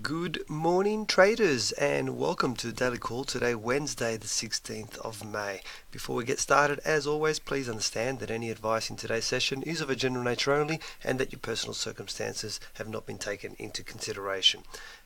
Good morning traders and welcome to the Daily Call today, Wednesday the 16th of May. Before we get started, as always, please understand that any advice in today's session is of a general nature only and that your personal circumstances have not been taken into consideration.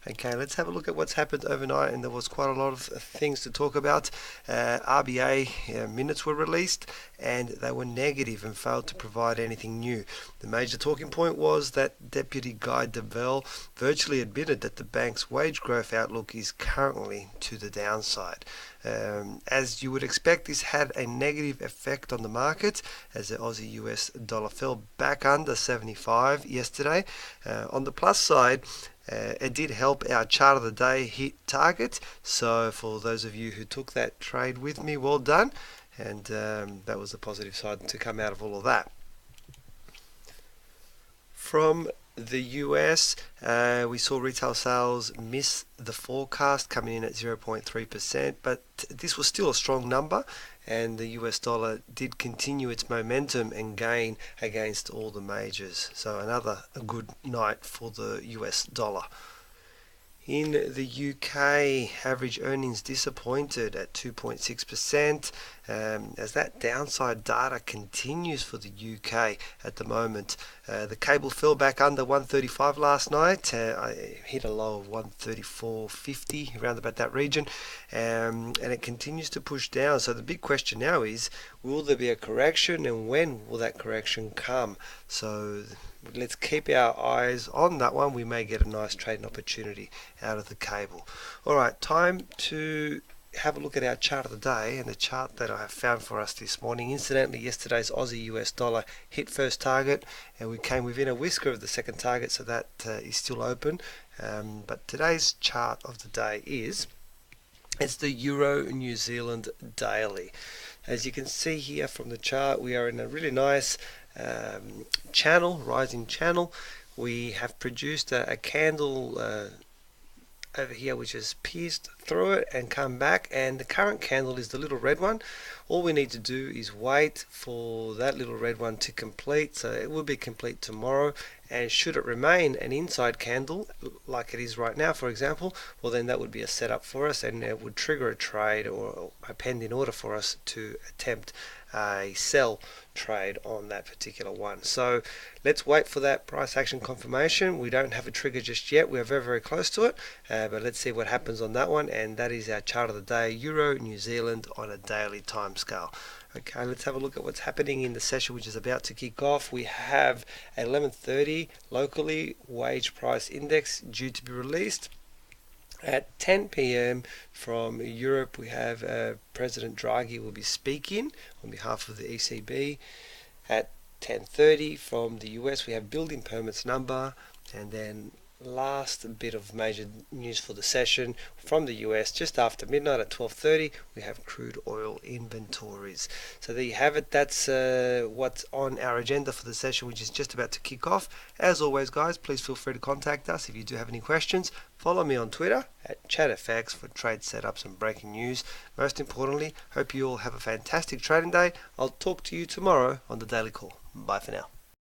Okay, let's have a look at what's happened overnight, and there was quite a lot of things to talk about. RBA minutes were released and they were negative and failed to provide anything new. The major talking point was that Deputy Guy Debelle virtually admitted that the bank's wage growth outlook is currently to the downside. As you would expect, this had a negative effect on the market as the Aussie US dollar fell back under 75 yesterday. On the plus side, it did help our chart of the day hit target. So for those of you who took that trade with me, well done. And that was the positive side to come out of all of that. From the US, we saw retail sales miss the forecast, coming in at 0.3%, but this was still a strong number, and the US dollar did continue its momentum and gain against all the majors. So another good night for the US dollar. In the UK, average earnings disappointed at 2.6%, as that downside data continues for the UK at the moment. The cable fell back under 135 last night. I hit a low of 134.50, around about that region, and it continues to push down. So the big question now is, will there be a correction, and when will that correction come? So let's keep our eyes on that one. We may get a nice trading opportunity out of the cable. Alright, time to have a look at our chart of the day, and the chart that I have found for us this morning. Incidentally, yesterday's Aussie US dollar hit first target and we came within a whisker of the second target, so that is still open. But today's chart of the day it's the Euro New Zealand daily. As you can see here from the chart, we are in a really nice channel, rising channel. We have produced a candle over here which has pierced through it and come back, and the current candle is the little red one. All we need to do is wait for that little red one to complete, so it will be complete tomorrow, and should it remain an inside candle like it is right now, for example, well then that would be a setup for us, and it would trigger a trade or a pending order for us to attempt a sell trade on that particular one. So let's wait for that price action confirmation. We don't have a trigger just yet. We are very, very close to it, but let's see what happens on that one. And that is our chart of the day, Euro New Zealand on a daily time scale. Okay, let's have a look at what's happening in the session which is about to kick off. We have 11:30 locally wage price index due to be released. At 10 p.m. from Europe, we have President Draghi will be speaking on behalf of the ECB. At 10:30 from the US, we have building permits number, and then last bit of major news for the session from the US, just after midnight at 12:30, we have crude oil inventories. So there you have it. That's what's on our agenda for the session, which is just about to kick off. As always, guys, please feel free to contact us if you do have any questions. Follow me on Twitter at ChatFX for trade setups and breaking news. Most importantly, hope you all have a fantastic trading day. I'll talk to you tomorrow on the Daily Call. Bye for now.